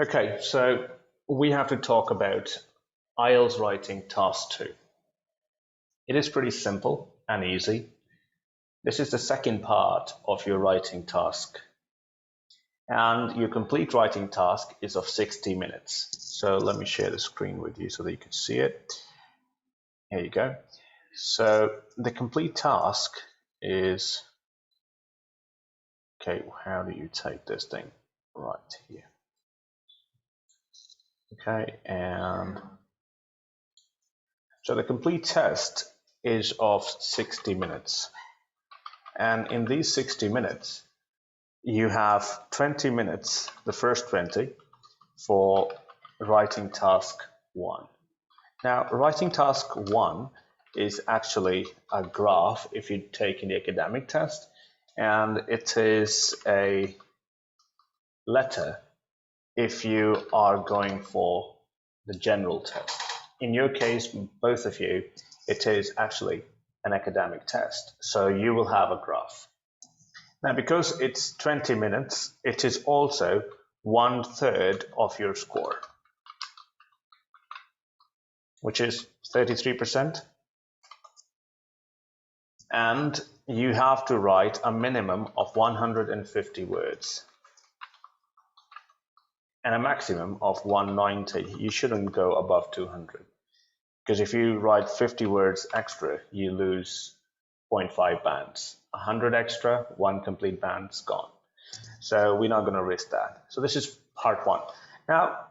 Okay, so we have to talk about Ielts writing task 2. It is pretty simple and easy. This is the second part of your writing task. And your complete writing task is of 60 minutes. So let me share the screen with you so that you can see it. Here you go. So the complete task is, okay, how do you take this thing? Right here. Okay, and so the complete test is of 60 minutes. And in these 60 minutes, you have 20 minutes, the first 20, for writing task 1. Now, writing task 1 is actually a graph if you take in the academic test, and it is a letter if you are going for the general test. In your case, both of you, it is actually an academic test, so you will have a graph. Now, because it's 20 minutes, it is also 1/3 of your score, which is 33%. And you have to write a minimum of 150 words and a maximum of 190. You shouldn't go above 200, because if you write 50 words extra, you lose 0.5 bands. 100 extra, 1 complete band's gone. So we're not going to risk that. So this is part 1. Now,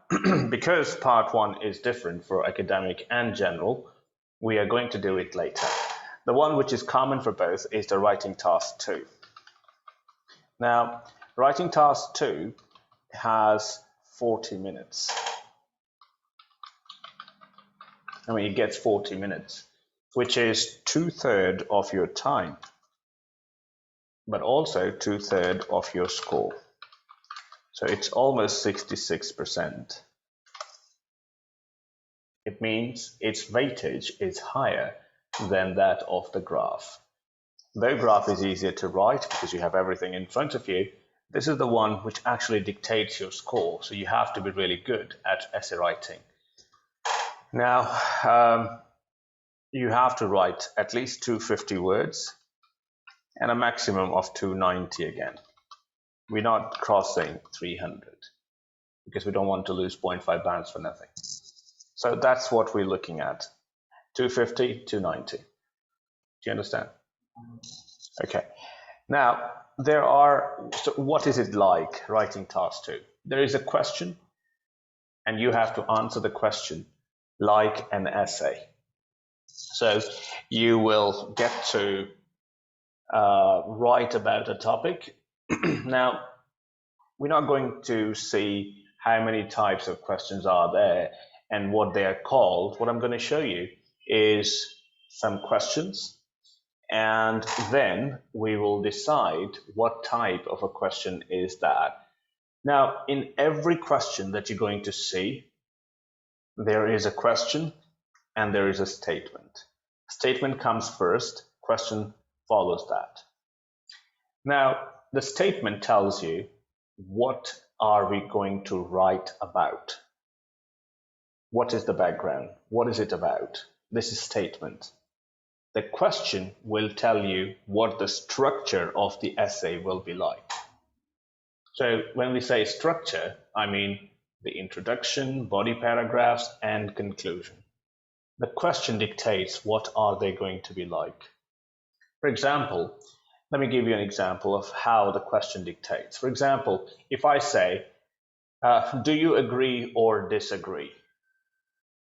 because part 1 is different for academic and general, we are going to do it later. The one which is common for both is the writing task 2. Now, writing task 2 has 40 minutes. I mean, it gets 40 minutes, which is 2/3 of your time, but also 2/3 of your score. So it's almost 66%. It means its weightage is higher than that of the graph. Though graph is easier to write because you have everything in front of you, this is the one which actually dictates your score. So you have to be really good at essay writing. Now, you have to write at least 250 words and a maximum of 290 again. We're not crossing 300 because we don't want to lose 0.5 bands for nothing. So that's what we're looking at. 250, 290. Do you understand? Okay. Now, so what is it like writing task 2? There is a question, and you have to answer the question like an essay. So you will get to write about a topic. Now, we're not going to see how many types of questions are there and what they are called. What I'm going to show you is some questions, and then we will decide what type of a question is that. Now, in every question that you're going to see, there is a question and there is a statement. Statement comes first, question follows that. Now, the statement tells you what are we going to write about. What is the background? What is it about? This is statement. The question will tell you what the structure of the essay will be like. So when we say structure, I mean the introduction, body paragraphs, and conclusion. The question dictates what are they going to be like. For example, let me give you an example of how the question dictates. For example, if I say, do you agree or disagree?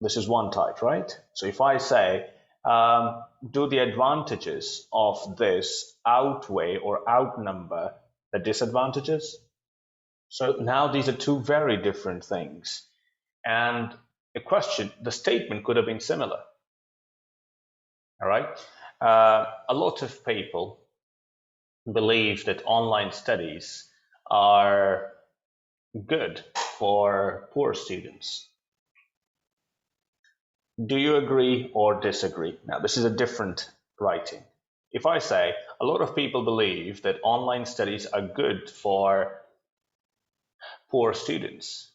This is one type, right? So if I say, do the advantages of this outweigh or outnumber the disadvantages? So now these are two very different things. And the question, the statement could have been similar. All right. A lot of people believe that online studies are good for poor students. Do you agree or disagree? Now, this is a different writing. If I say a lot of people believe that online studies are good for poor students,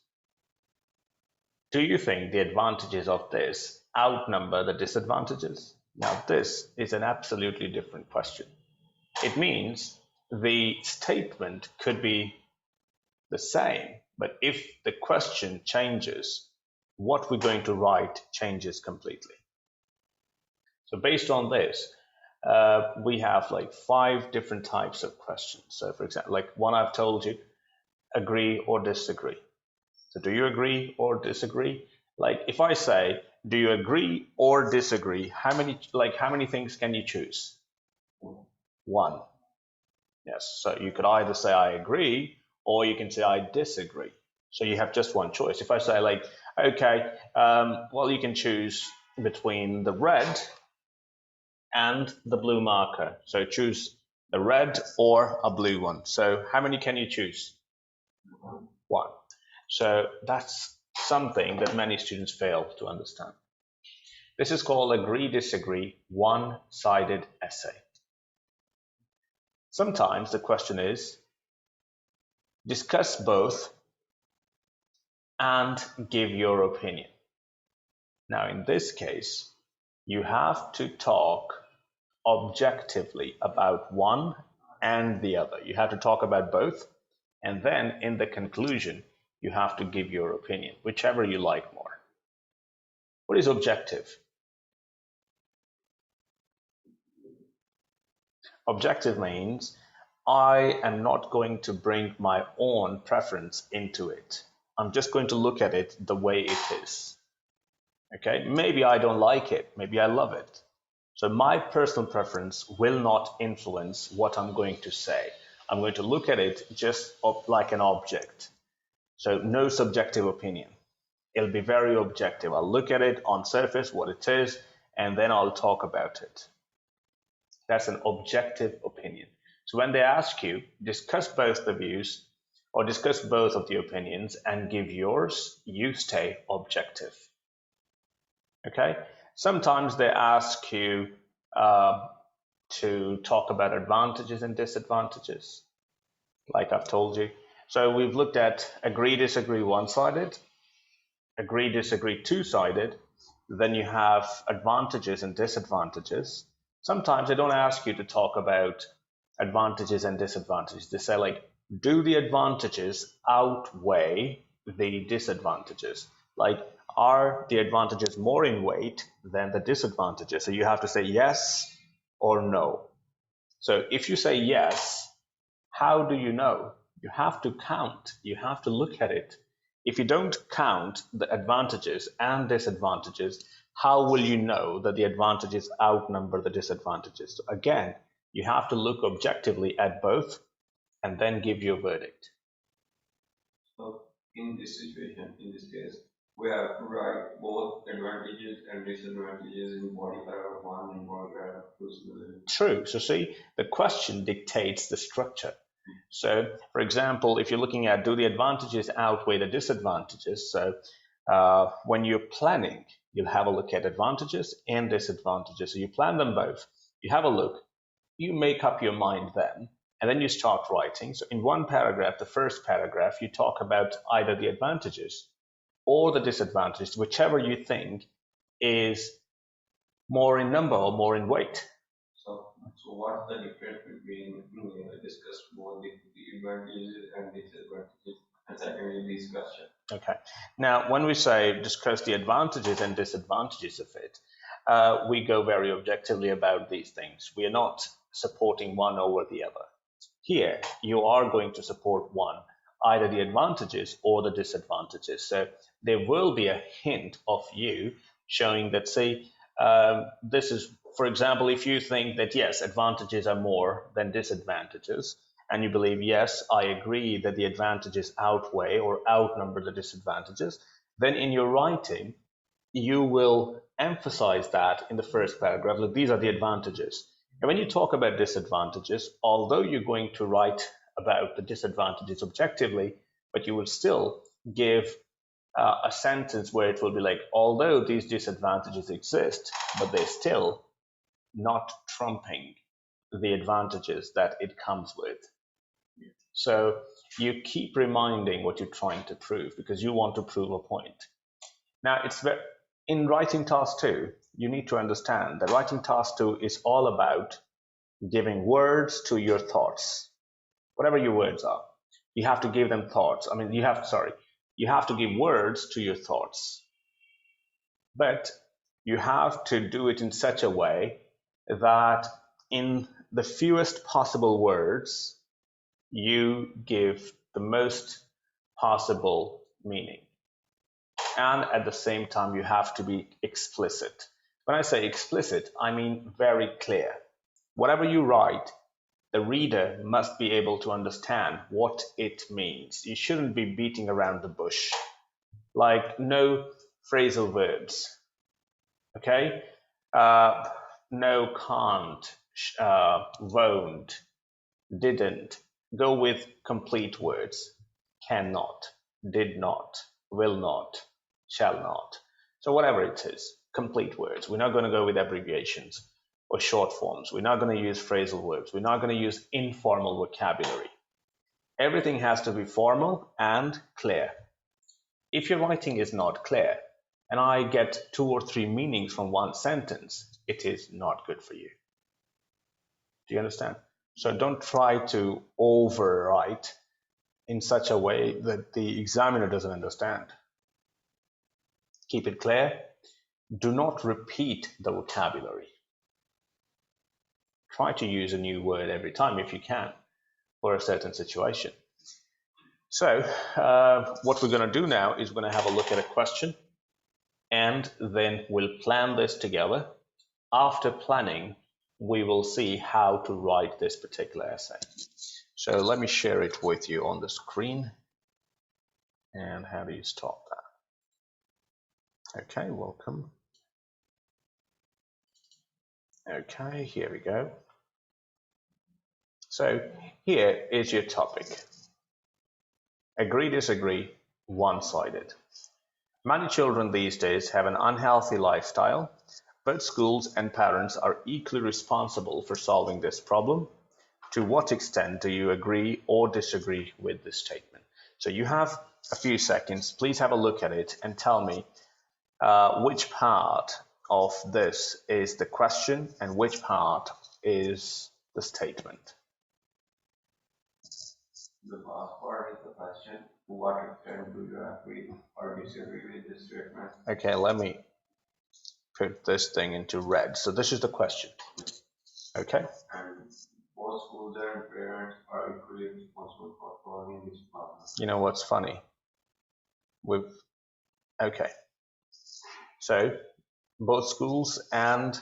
Do you think the advantages of this outnumber the disadvantages? Now, this is an absolutely different question. It means the statement could be the same, but if the question changes, what we're going to write changes completely. So based on this, we have like 5 different types of questions. So for example, like one I've told you, agree or disagree. So do you agree or disagree? Like if I say, do you agree or disagree? How many things can you choose? 1. Yes. So you could either say I agree or you can say I disagree. So you have just one choice. If I say like, okay, well, you can choose between the red and the blue marker. So choose a red or a blue one. So how many can you choose? 1. So that's something that many students fail to understand. This is called agree, disagree, one-sided essay. Sometimes the question is, discuss both and give your opinion. Now, in this case, you have to talk objectively about one and the other. You have to talk about both, and then in the conclusion, you have to give your opinion, whichever you like more. What is objective? Objective means I am not going to bring my own preference into it. I'm just going to look at it the way it is. Okay, maybe I don't like it, maybe I love it. So my personal preference will not influence what I'm going to say. I'm going to look at it just like an object. So no subjective opinion. It'll be very objective. I'll look at it on surface, what it is, and then I'll talk about it. That's an objective opinion. So when they ask you, discuss both the views or discuss both of the opinions and give yours, you stay objective. Okay? Sometimes they ask you to talk about advantages and disadvantages, like I've told you. So we've looked at agree, disagree, one-sided, agree, disagree, two-sided. Then you have advantages and disadvantages. Sometimes they don't ask you to talk about advantages and disadvantages. They say like, do the advantages outweigh the disadvantages? Like, are the advantages more in weight than the disadvantages? So you have to say yes or no. So if you say yes, how do you know? You have to count. You have to look at it. If you don't count the advantages and disadvantages, how will you know that the advantages outnumber the disadvantages? So again, you have to look objectively at both and then give your verdict. So in this situation, in this case, we have to write both advantages and disadvantages in body paragraph 1 and body paragraph 2. True. So see, the question dictates the structure. So, for example, if you're looking at do the advantages outweigh the disadvantages, so when you're planning, you'll have a look at advantages and disadvantages. So you plan them both. You have a look, you make up your mind then, and then you start writing. So in one paragraph, the first paragraph, you talk about either the advantages or the disadvantages, whichever you think is more in number or more in weight. So what's the difference between discuss both the advantages and disadvantages, and secondly, discussion? Okay. Now, when we say discuss the advantages and disadvantages of it, we go very objectively about these things. We are not supporting one over the other. Here, you are going to support one, either the advantages or the disadvantages. So there will be a hint of you showing that, say, this is, for example, if you think that, yes, advantages are more than disadvantages, and you believe, yes, I agree that the advantages outweigh or outnumber the disadvantages, then in your writing, you will emphasize that in the first paragraph, that these are the advantages. And when you talk about disadvantages, although you're going to write about the disadvantages objectively, but you will still give a sentence where it will be like, although these disadvantages exist, but they're still not trumping the advantages that it comes with. So you keep reminding what you're trying to prove because you want to prove a point. Now, in writing task 2, you need to understand that writing task 2 is all about giving words to your thoughts. Whatever your words are, you have to give them thoughts. I mean, you have to give words to your thoughts. But you have to do it in such a way that in the fewest possible words, you give the most possible meaning. And at the same time, you have to be explicit. When I say explicit, I mean very clear. Whatever you write, the reader must be able to understand what it means. You shouldn't be beating around the bush. Like no phrasal verbs. Okay? No, can't, won't, didn't. Go with complete words. Cannot, did not, will not, shall not. So whatever it is, complete words. We're not going to go with abbreviations or short forms. We're not going to use phrasal verbs. We're not going to use informal vocabulary. Everything has to be formal and clear. If your writing is not clear, and I get 2 or 3 meanings from one sentence, it is not good for you. Do you understand? So don't try to overwrite in such a way that the examiner doesn't understand. Keep it clear. Do not repeat the vocabulary. Try to use a new word every time if you can for a certain situation. So what we're going to do now is we're going to have a look at a question, and then we'll plan this together. After planning, we will see how to write this particular essay. So let me share it with you on the screen. And how do you stop that? Okay, welcome. Okay, here we go. So here is your topic. Agree, disagree, one-sided. Many children these days have an unhealthy lifestyle. Both schools and parents are equally responsible for solving this problem. To what extent do you agree or disagree with this statement? So you have a few seconds. Please have a look at it and tell me which part of this is the question and which part is the statement. The last part is the question. To what extent do you agree or disagree with this statement? Okay, let me put this thing into red. So this is the question. Okay. And both schools and parents are equally responsible for solving this problem. You know what's funny? Okay. So both schools and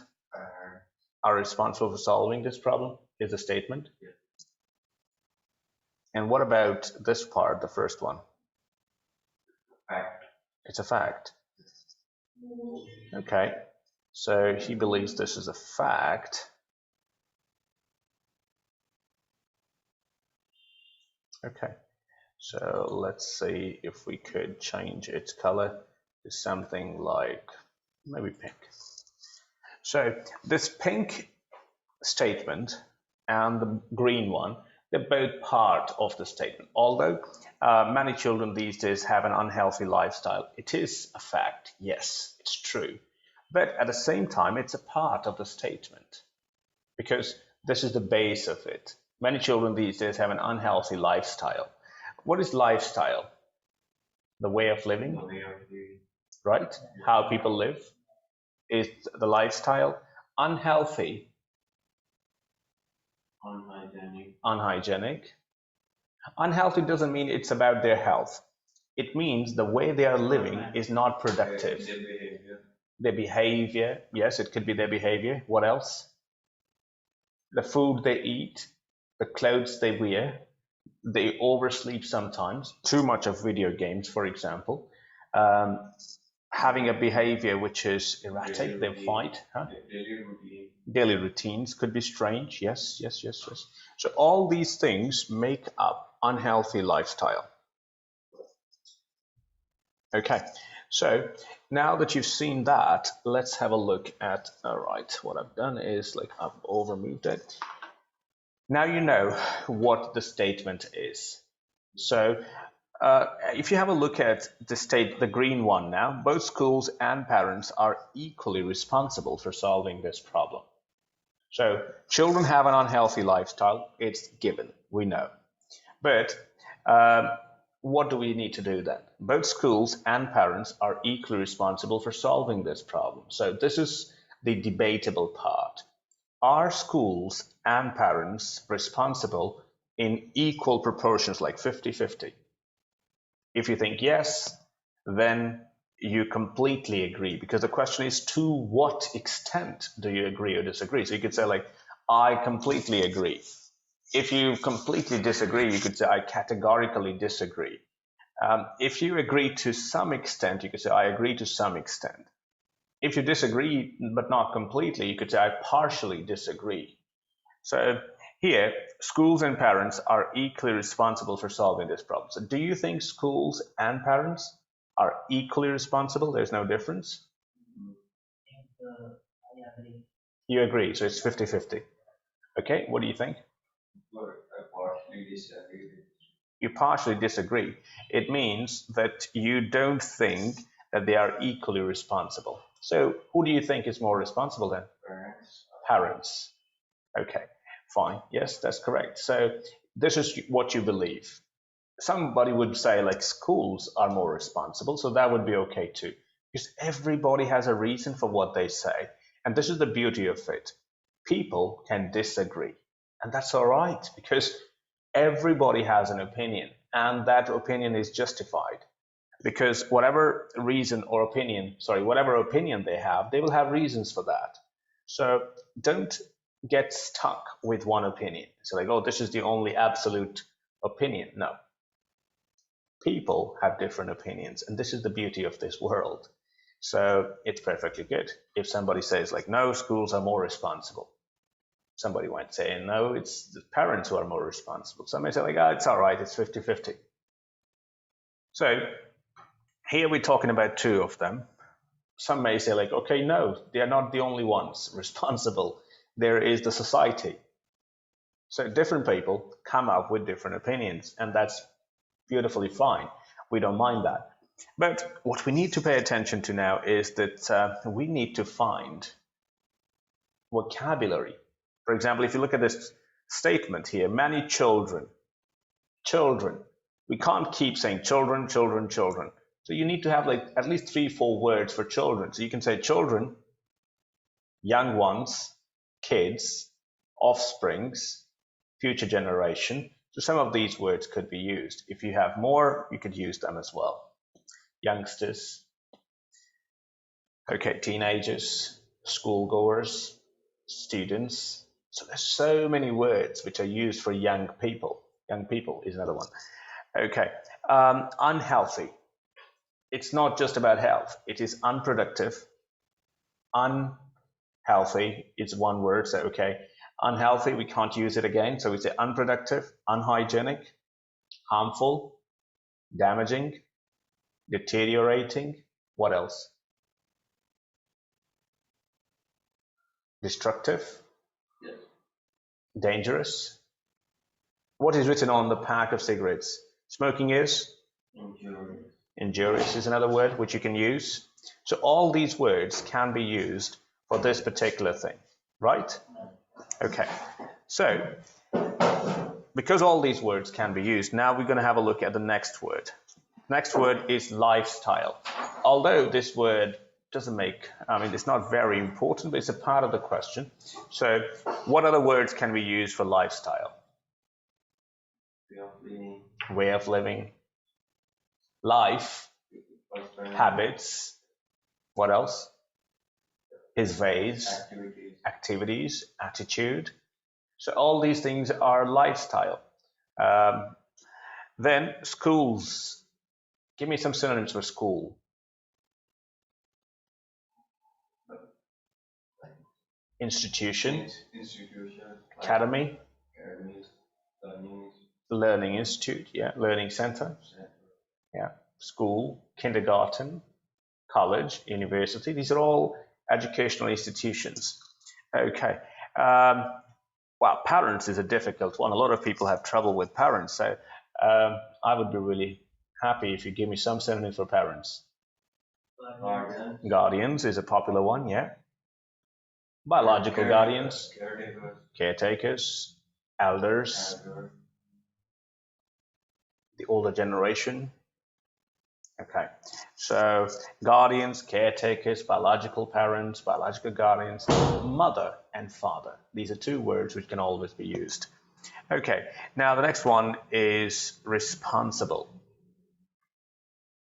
are responsible for solving this problem is the statement. Yeah. And what about this part, the first one? Fact. It's a fact. Okay. So he believes this is a fact. Okay. So let's see if we could change its color to something like maybe pink. So this pink statement and the green one, they're both part of the statement. Although many children these days have an unhealthy lifestyle, it is a fact. Yes, it's true. But at the same time, it's a part of the statement because this is the base of it. Many children these days have an unhealthy lifestyle. What is lifestyle? The way of living, The way of living. right? How people live is the lifestyle. Unhealthy, unhygienic. Unhealthy doesn't mean it's about their health. It means the way they are living is not productive. Their behavior. Their behavior, yes, it could be their behavior. What else? The food they eat, the clothes they wear. They oversleep sometimes, too much of video games, for example. Having a behavior which is erratic, they fight. Daily routines could be strange. Yes. So all these things make up unhealthy lifestyle. Okay, so now that you've seen that, let's have a look at, all right, what I've done is like I've overmoved it. Now you know what the statement is. So If you have a look at the green one now, both schools and parents are equally responsible for solving this problem. So children have an unhealthy lifestyle. It's given, we know. But what do we need to do then? Both schools and parents are equally responsible for solving this problem. So this is the debatable part. Are schools and parents responsible in equal proportions, like 50-50? If you think yes, then you completely agree, because the question is, to what extent do you agree or disagree? So you could say, like, I completely agree. If you completely disagree, you could say, I categorically disagree. If you agree to some extent, you could say, I agree to some extent. If you disagree but not completely, you could say, I partially disagree. So here, schools and parents are equally responsible for solving this problem. So do you think schools and parents are equally responsible? There's no difference? I agree. You agree, so it's 50-50. Okay, what do you think? I partially disagree. You partially disagree. It means that you don't think that they are equally responsible. So who do you think is more responsible then? Parents. Parents. Okay, fine. Yes, that's correct. So this is what you believe. Somebody would say, like, schools are more responsible, so that would be okay too, because everybody has a reason for what they say. And this is the beauty of it. People can disagree, and that's all right, because everybody has an opinion, and that opinion is justified, because whatever reason or opinion, whatever opinion they have, they will have reasons for that. So don't get stuck with one opinion. So like, oh, this is the only absolute opinion. No. People have different opinions, and this is the beauty of this world. So it's perfectly good. If somebody says, like, no, schools are more responsible, somebody might say, no, it's the parents who are more responsible. Somebody say, like, oh, it's all right, it's 50-50. So here we're talking about two of them. Some may say, like, okay, no, they are not the only ones responsible. There is the society. So different people come up with different opinions, and that's beautifully fine. We don't mind that. But what we need to pay attention to now is that we need to find vocabulary. For example, if you look at this statement here, many children. Children. We can't keep saying children, children, children. So you need to have, like, at least 3-4 words for children. So you can say children, young ones, kids, offsprings, future generation. So some of these words could be used. If you have more, you could use them as well. Youngsters, okay, teenagers, schoolgoers, students. So there's so many words which are used for young people. Young people is another one. Okay, unhealthy. It's not just about health. It is unproductive. Unhealthy is one word, so okay. Unhealthy, we can't use it again, so we say unproductive, unhygienic, harmful, damaging, deteriorating. What else? Destructive. Yes. Dangerous. What is written on the pack of cigarettes? Smoking is? Injurious. Injurious is another word which you can use. So all these words can be used for this particular thing, right? Okay, so because all these words can be used, now we're going to have a look at the next word. Next word is lifestyle. Although this word doesn't make, it's not very important, but it's a part of the question. So what other words can we use for lifestyle? Way of living. Way of living. Life. Habits. What else? His ways. Activities. Attitude. So all these things are lifestyle. Then schools. Give me some synonyms for school. Institution. Academy. Learning institute. Yeah. Learning center. Yeah. School. Kindergarten. College. University. These are all educational institutions. Okay. Well, parents is a difficult one. A lot of people have trouble with parents, so I would be really happy if you give me some synonyms for parents. Guardians. Guardians is a popular one, yeah. Biological guardians, caretakers, elders, the older generation. Okay, so guardians, caretakers, biological parents, biological guardians, mother and father. These are two words which can always be used. Okay, now the next one is responsible.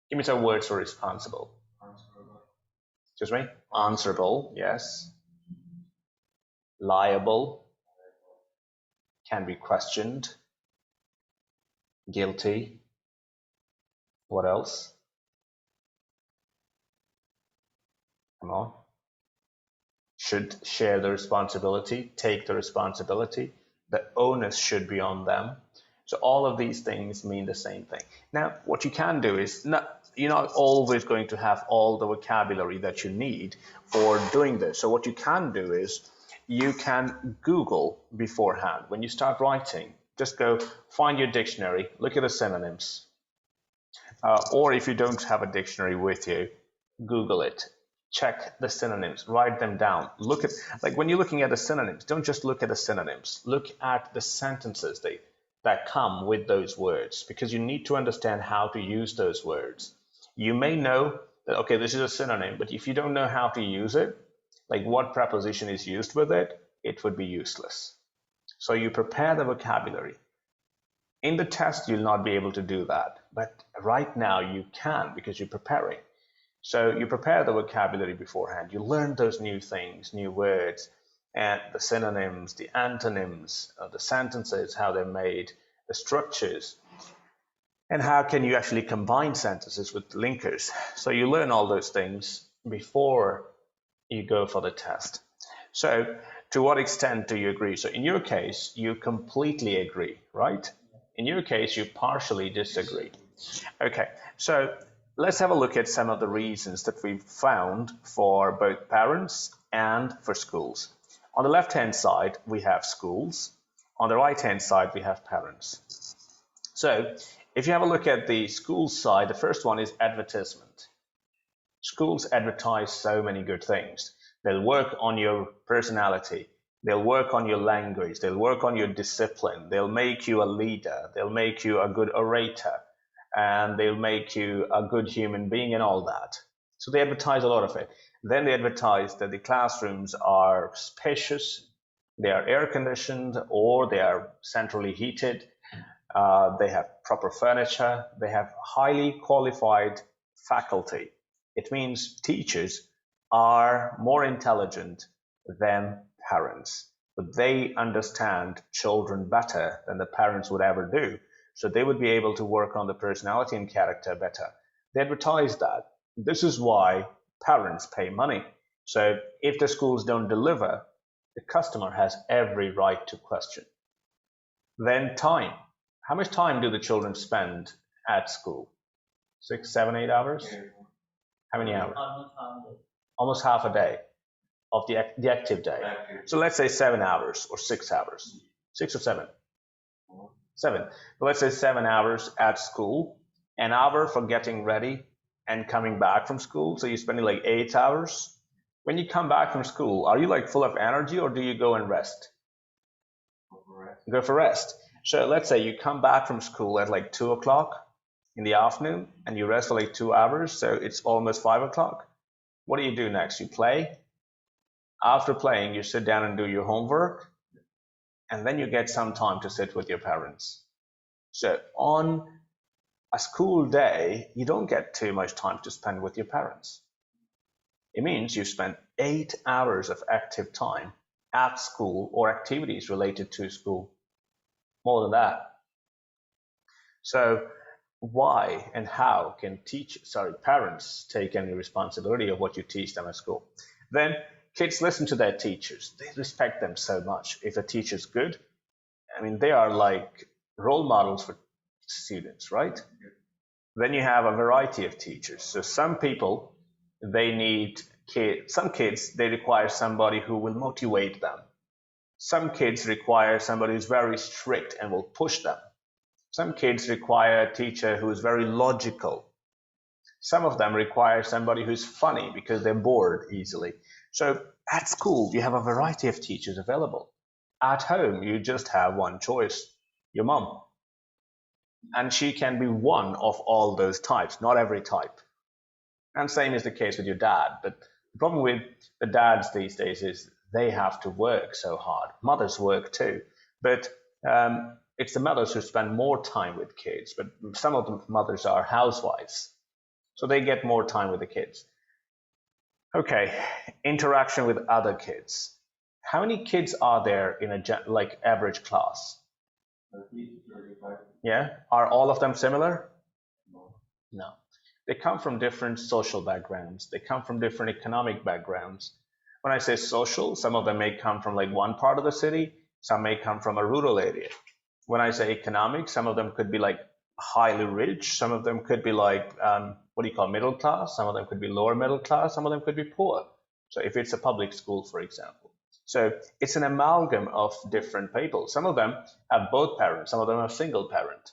Give me some words for responsible. Excuse me? Answerable, yes. Liable, can be questioned. Guilty. What else? Come on. Should share the responsibility, take the responsibility. The onus should be on them. So all of these things mean the same thing. Now, what you can do is, you're not always going to have all the vocabulary that you need for doing this. So what you can do is, you can Google beforehand. When you start writing, just go find your dictionary, look at the synonyms. Or if you don't have a dictionary with you, Google it. Check the synonyms, write them down. Look at, like when you're looking at the synonyms, don't just look at the synonyms. Look at the sentences that come with those words, because you need to understand how to use those words. You may know that, okay, this is a synonym, but if you don't know how to use it, like what preposition is used with it, it would be useless. So you prepare the vocabulary. In the test, you'll not be able to do that, but right now you can, because you're preparing. So you prepare the vocabulary beforehand, you learn those new things, new words, and the synonyms, the antonyms, the sentences, how they're made, the structures, and how can you actually combine sentences with linkers. So you learn all those things before you go for the test. So to what extent do you agree? So in your case, you completely agree, right? In your case, you partially disagree. Okay, so let's have a look at some of the reasons that we've found for both parents and for schools. On the left-hand side, we have schools. On the right-hand side, we have parents. So if you have a look at the school side, the first one is advertisement. Schools advertise so many good things. They'll work on your personality. They'll work on your language. They'll work on your discipline. They'll make you a leader. They'll make you a good orator. And they'll make you a good human being and all that. So they advertise a lot of it. Then they advertise that the classrooms are spacious, they are air conditioned, or they are centrally heated. They have proper furniture. They have highly qualified faculty. It means teachers are more intelligent than parents, but they understand children better than the parents would ever do. So they would be able to work on the personality and character better. They advertise that. This is why parents pay money. So if the schools don't deliver, the customer has every right to question. Then time. How much time do the children spend at school? 6, 7, 8 hours? How many hours? Almost half a day of the active day. So let's say 7 hours or 6 hours. 6 or 7? 7. But let's say 7 hours at school, an hour for getting ready and coming back from school. So you're spending like 8 hours. When you come back from school, are you like full of energy, or do you go and rest? Go for rest. So let's say you come back from school at like 2 o'clock in the afternoon and you rest for like 2 hours. So it's almost 5 o'clock. What do you do next? You play. After playing, you sit down and do your homework. And then you get some time to sit with your parents. So on a school day, you don't get too much time to spend with your parents. It means you spend 8 hours of active time at school or activities related to school. More than that. So why and how can parents take any responsibility of what you teach them at school? Then kids listen to their teachers. They respect them so much. If a teacher's good, I mean, they are like role models for students, right? Then you have a variety of teachers. So some people, some kids, they require somebody who will motivate them. Some kids require somebody who's very strict and will push them. Some kids require a teacher who is very logical. Some of them require somebody who's funny because they're bored easily. So at school, you have a variety of teachers available. At home, you just have one choice, your mom. And she can be one of all those types, not every type. And same is the case with your dad. But the problem with the dads these days is they have to work so hard. Mothers work too. But it's the mothers who spend more time with kids. But some of the mothers are housewives. So they get more time with the kids. Okay, interaction with other kids. How many kids are there in a average class? 30 to 35. Yeah, are all of them similar? No. No. They come from different social backgrounds. They come from different economic backgrounds. When I say social, some of them may come from like one part of the city, some may come from a rural area. When I say economic, some of them could be like highly rich, some of them could be like middle class, some of them could be lower middle class, some of them could be poor. So if it's a public school, for example. So it's an amalgam of different people. Some of them have both parents, some of them have single parent,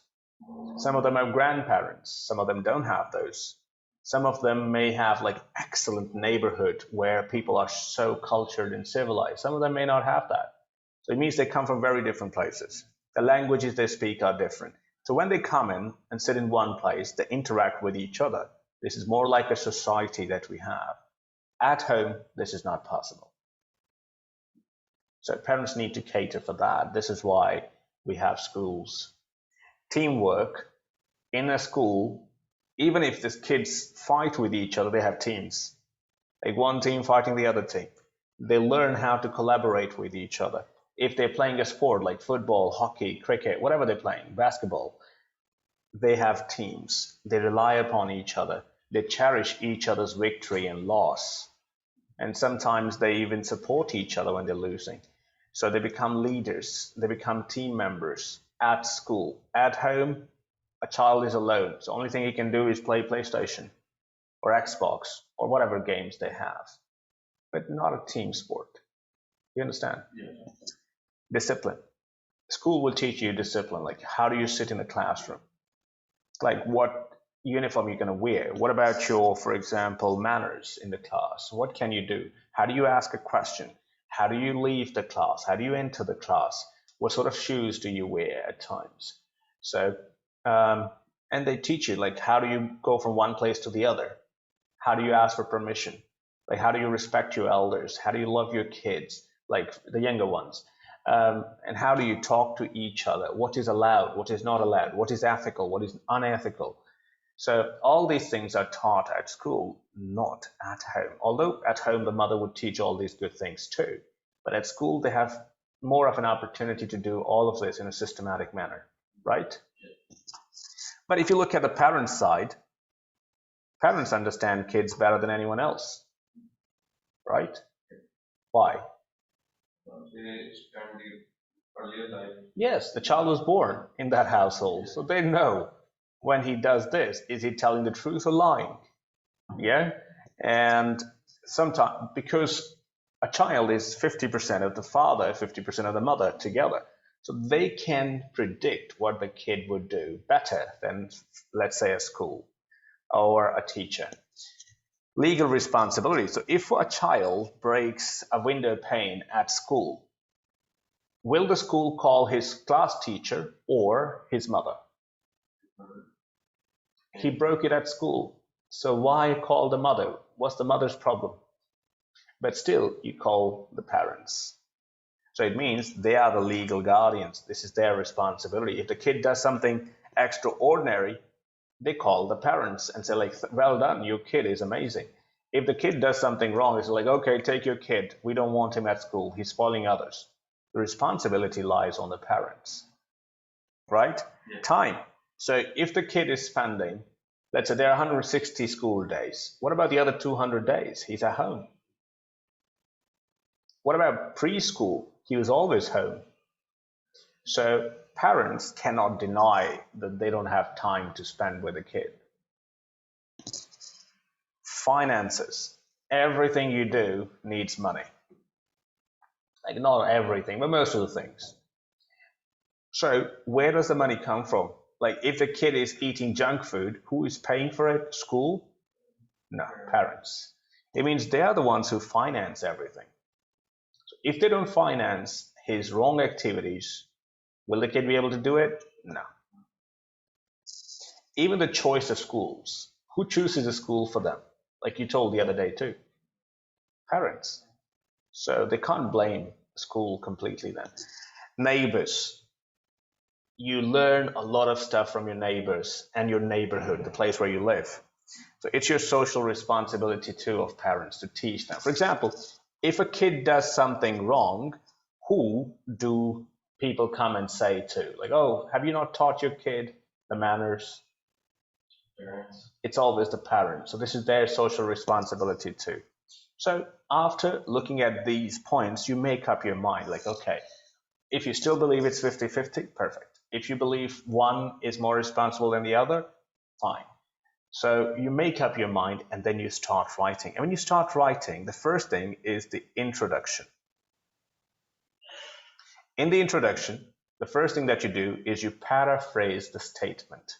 some of them have grandparents, some of them don't have those. Some of them may have like excellent neighborhood where people are so cultured and civilized. Some of them may not have that. So it means they come from very different places. The languages they speak are different. So when they come in and sit in one place, they interact with each other. This is more like a society that we have. At home, this is not possible. So parents need to cater for that. This is why we have schools. Teamwork in a school, even if the kids fight with each other, they have teams. Like one team fighting the other team. They learn how to collaborate with each other. If they're playing a sport like football, hockey, cricket, whatever they're playing, basketball, they have teams. They rely upon each other. They cherish each other's victory and loss. And sometimes they even support each other when they're losing. So they become leaders. They become team members at school. At home, a child is alone. So the only thing he can do is play PlayStation or Xbox or whatever games they have. But not a team sport. You understand? Yeah. Discipline. School will teach you discipline, like how do you sit in a classroom? Like what uniform you're going to wear? What about your, for example, manners in the class? What can you do? How do you ask a question? How do you leave the class? How do you enter the class? What sort of shoes do you wear at times? So, and they teach you like how do you go from one place to the other? How do you ask for permission? Like how do you respect your elders? How do you love your kids, like the younger ones? And how do you talk to each other? What is allowed? What is not allowed? What is ethical? What is unethical? So all these things are taught at school, not at home. Although at home the mother would teach all these good things too. But at school they have more of an opportunity to do all of this in a systematic manner, right? But if you look at the parents' side, parents understand kids better than anyone else, right? Why? They spend the earlier life. Yes, the child was born in that household, so they know when he does this, is he telling the truth or lying? Yeah, and sometimes because a child is 50% of the father, 50% of the mother together, so they can predict what the kid would do better than, let's say, a school or a teacher. Legal responsibility. So if a child breaks a window pane at school, will the school call his class teacher or his mother? He broke it at school. So why call the mother? What's the mother's problem? But still, you call the parents. So it means they are the legal guardians. This is their responsibility. If the kid does something extraordinary, they call the parents and say, like, well done, your kid is amazing. If the kid does something wrong, it's like, okay, take your kid. We don't want him at school. He's spoiling others. The responsibility lies on the parents, right? Yeah. Time. So if the kid is spending, let's say there are 160 school days. What about the other 200 days? He's at home. What about preschool? He was always home. So parents cannot deny that they don't have time to spend with a kid. Finances. Everything you do needs money. Like not everything, but most of the things. So where does the money come from? Like if the kid is eating junk food, who is paying for it? School? No, parents. It means they are the ones who finance everything. So if they don't finance his wrong activities, will the kid be able to do it? No. Even the choice of schools. Who chooses a school for them? Like you told the other day too. Parents. So they can't blame school completely then. Neighbors. You learn a lot of stuff from your neighbors and your neighborhood, the place where you live. So it's your social responsibility too of parents to teach them. For example, if a kid does something wrong, who do people come and say to? Like, oh, have you not taught your kid the manners? Parents. It's always the parents. So this is their social responsibility too. So after looking at these points, you make up your mind like, okay, if you still believe it's 50-50, perfect. If you believe one is more responsible than the other, fine. So you make up your mind and then you start writing. And when you start writing, the first thing is the introduction. In the introduction, the first thing that you do is you paraphrase the statement.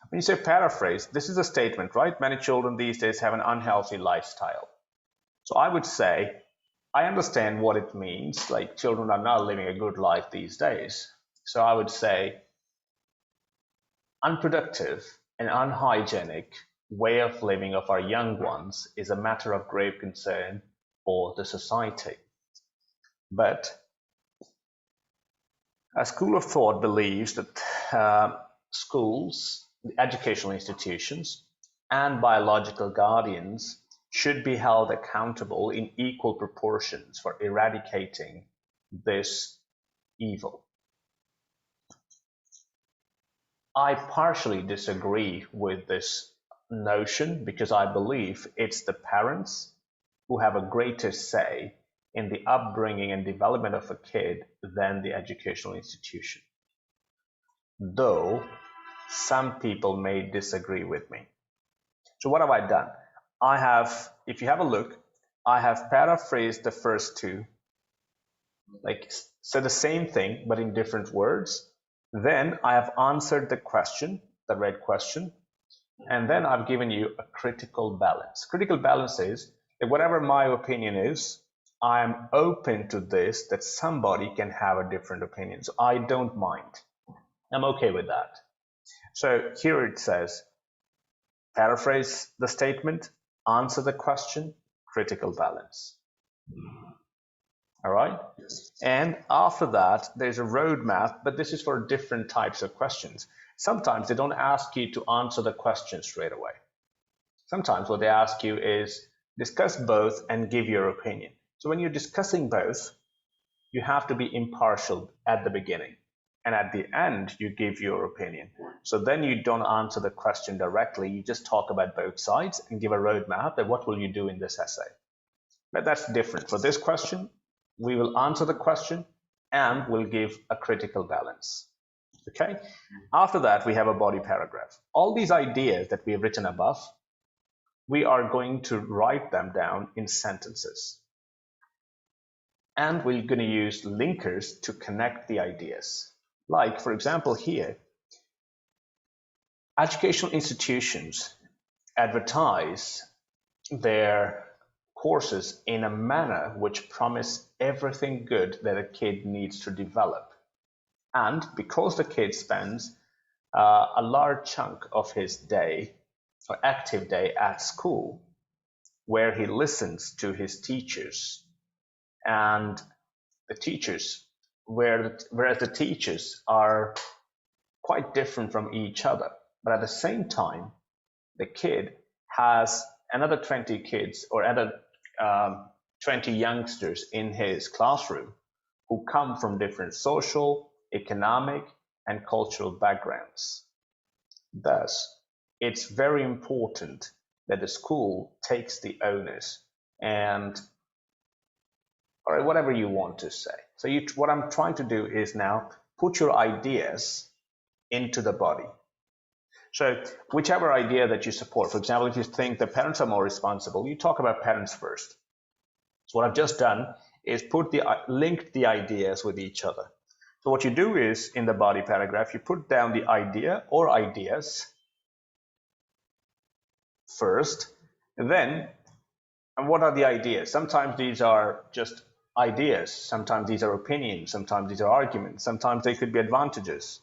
When you say paraphrase, this is a statement, right? Many children these days have an unhealthy lifestyle. So I would say, I understand what it means, like children are not living a good life these days. So I would say, unproductive and unhygienic way of living of our young ones is a matter of grave concern for the society. But a school of thought believes that schools, educational institutions, and biological guardians should be held accountable in equal proportions for eradicating this evil. I partially disagree with this notion because I believe it's the parents who have a greater say in the upbringing and development of a kid than the educational institution. Though some people may disagree with me. So what have I done? I have, if you have a look, I have paraphrased the first two, like said the same thing but in different words. Then I have answered the question, the red question, and then I've given you a critical balance. Critical balance is that whatever my opinion is, I'm open to this, that somebody can have a different opinion. So I don't mind. I'm okay with that. So here it says, paraphrase the statement, answer the question, critical balance. All right? Yes. And after that, there's a roadmap, but this is for different types of questions. Sometimes they don't ask you to answer the question straight away. Sometimes what they ask you is discuss both and give your opinion. So when you're discussing both, you have to be impartial at the beginning. And at the end, you give your opinion. So then you don't answer the question directly. You just talk about both sides and give a roadmap that what will you do in this essay. But that's different. For this question, we will answer the question and we'll give a critical balance. Okay? After that, we have a body paragraph. All these ideas that we have written above, we are going to write them down in sentences. And we're going to use linkers to connect the ideas. Like, for example, here, educational institutions advertise their courses in a manner which promise everything good that a kid needs to develop. And because the kid spends a large chunk of his day, or active day at school, where he listens to his teachers, and the teachers, whereas the teachers are quite different from each other, but at the same time, the kid has another 20 kids or other 20 youngsters in his classroom who come from different social, economic, and cultural backgrounds. Thus, it's very important that the school takes the onus and, or whatever you want to say. So what I'm trying to do is now put your ideas into the body. So whichever idea that you support, for example, if you think the parents are more responsible, you talk about parents first. So what I've just done is linked the ideas with each other. So what you do is, in the body paragraph, you put down the idea or ideas first, and then, and what are the ideas? Sometimes these are just ideas, sometimes these are opinions, sometimes these are arguments, sometimes they could be advantages,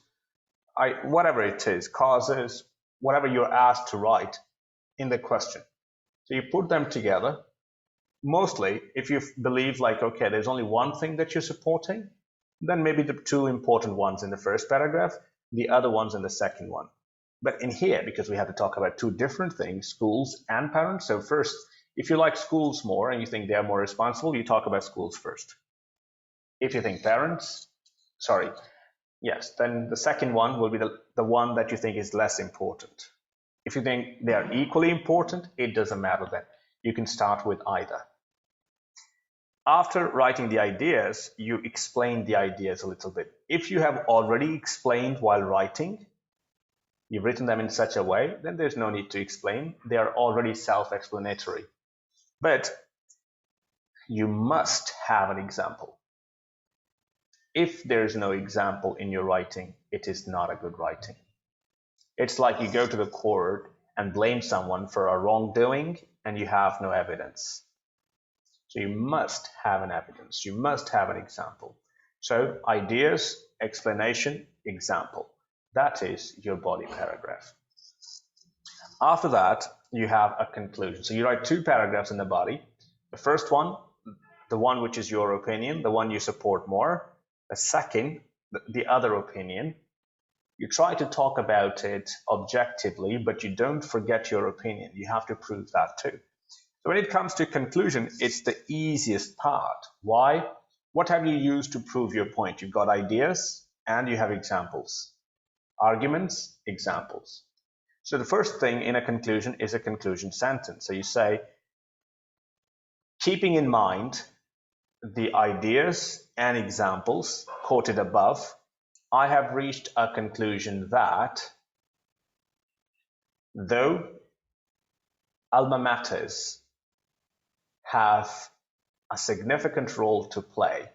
whatever it is, causes, whatever you're asked to write in the question. So you put them together. Mostly, if you believe like, okay, there's only one thing that you're supporting, then maybe the two important ones in the first paragraph, the other ones in the second one. But in here, because we have to talk about two different things, schools and parents. So first, if you like schools more and you think they're more responsible, you talk about schools first. If you think parents, sorry, yes, then the second one will be the one that you think is less important. If you think they are equally important, it doesn't matter then. You can start with either. After writing the ideas, you explain the ideas a little bit. If you have already explained while writing, you've written them in such a way, then there's no need to explain. They are already self-explanatory. But you must have an example. If there's no example in your writing, it is not a good writing. It's like you go to the court and blame someone for a wrongdoing and you have no evidence. So you must have an evidence. You must have an example. So ideas, explanation, example. That is your body paragraph. After that, you have a conclusion. So you write two paragraphs in the body. The first one, the one which is your opinion, the one you support more. The second, the other opinion. You try to talk about it objectively, but you don't forget your opinion. You have to prove that too. So when it comes to conclusion, it's the easiest part. Why? What have you used to prove your point? You've got ideas and you have examples. Arguments, examples. So the first thing in a conclusion is a conclusion sentence. So you say, keeping in mind the ideas and examples quoted above, I have reached a conclusion that though alma maters have a significant role to play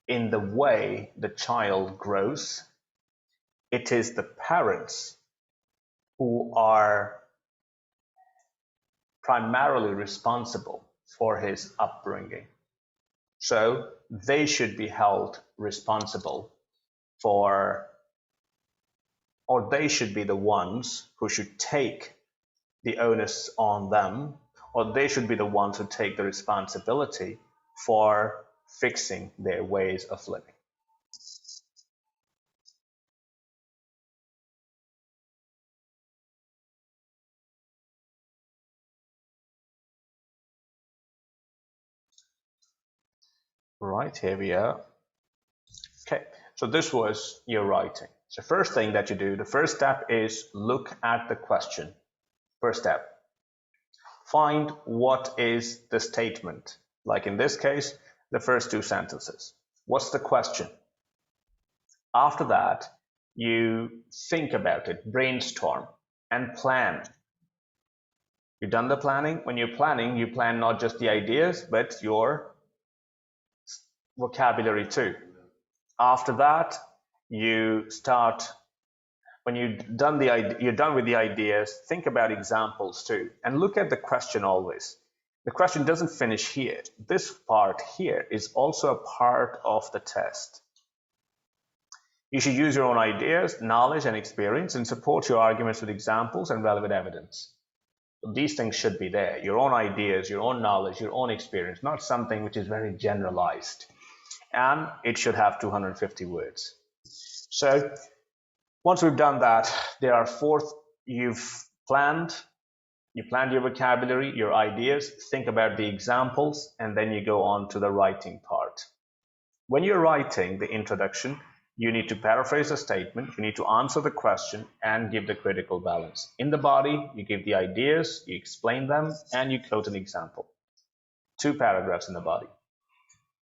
in the way the child grows, it is the parents who are primarily responsible for his upbringing. So they should be held responsible for, or they should be the ones who should take the onus on them, or they should be the ones who take the responsibility for fixing their ways of living. Right, here we are. Okay, so this was your writing. So first thing that you do, the first step is look at the question. First step, find what is the statement. Like in this case, the first two sentences. What's the question? After that, you think about it, brainstorm, and plan. You've done the planning. When you're planning, you plan not just the ideas, but your vocabulary too. After that, you start, when you're done with the ideas, think about examples too, and look at the question always. The question doesn't finish here. This part here is also a part of the test. You should use your own ideas, knowledge, and experience and support your arguments with examples and relevant evidence. These things should be there. Your own ideas, your own knowledge, your own experience, not something which is very generalized. And it should have 250 words. So once we've done that, there are you've planned your vocabulary, your ideas, think about the examples, and then you go on to the writing part. When you're writing the introduction, you need to paraphrase a statement, you need to answer the question, and give the critical balance. In the body, you give the ideas, you explain them, and you quote an example. 2 paragraphs in the body.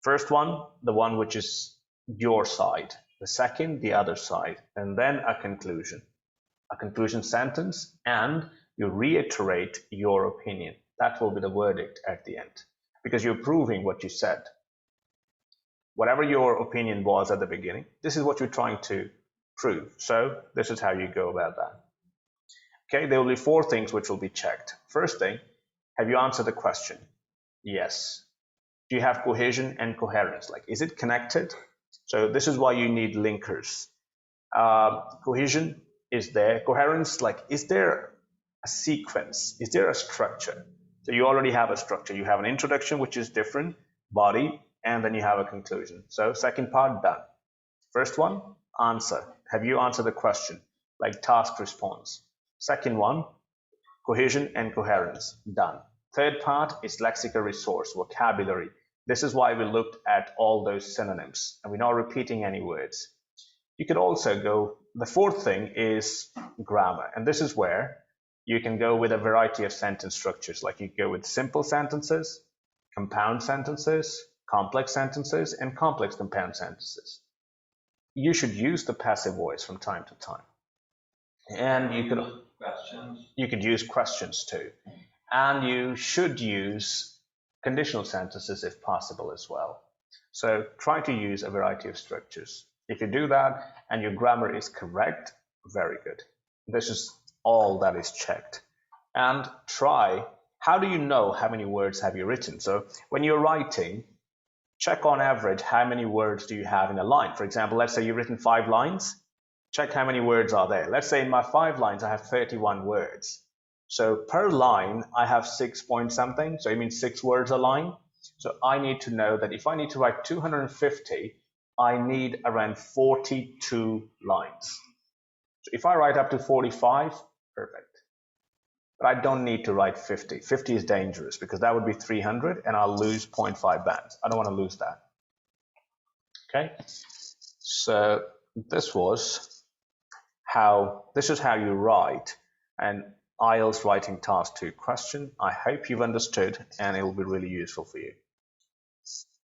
First one, the one which is your side. The second, the other side. And then a conclusion sentence, and you reiterate your opinion. That will be the verdict at the end, because you're proving what you said. whatever your opinion was at the beginning, this is what you're trying to prove. So this is how you go about that. Okay, there will be 4 things which will be checked. First thing, have you answered the question? Yes. Do you have cohesion and coherence? Like, is it connected? So this is why you need linkers. Cohesion is there. Coherence, like, is there a sequence? Is there a structure? So you already have a structure. You have an introduction, which is different, body, and then you have a conclusion. So second part, done. First one, answer. Have you answered the question? Like task response. Second one, cohesion and coherence, done. Third part is lexical resource, vocabulary. This is why we looked at all those synonyms, and we're not repeating any words. You could also go, the fourth thing is grammar, and this is where you can go with a variety of sentence structures, like you go with simple sentences, compound sentences, complex sentences, and complex compound sentences. You should use the passive voice from time to time. And you could use questions too. And you should use conditional sentences if possible as well. So try to use a variety of structures. If you do that and your grammar is correct, very good. This is all that is checked. And try, how do you know how many words have you written? So when you're writing, check on average how many words do you have in a line. For example, let's say you've written 5 lines. Check how many words are there. Let's say in my 5 lines, I have 31 words. So per line, I have 6 point something. So it means 6 words a line. So I need to know that if I need to write 250, I need around 42 lines. So if I write up to 45, perfect. But I don't need to write 50. 50 is dangerous because that would be 300 and I'll lose 0.5 bands. I don't want to lose that. Okay. So this is how you write an IELTS writing task 2 question. I hope you've understood and it will be really useful for you.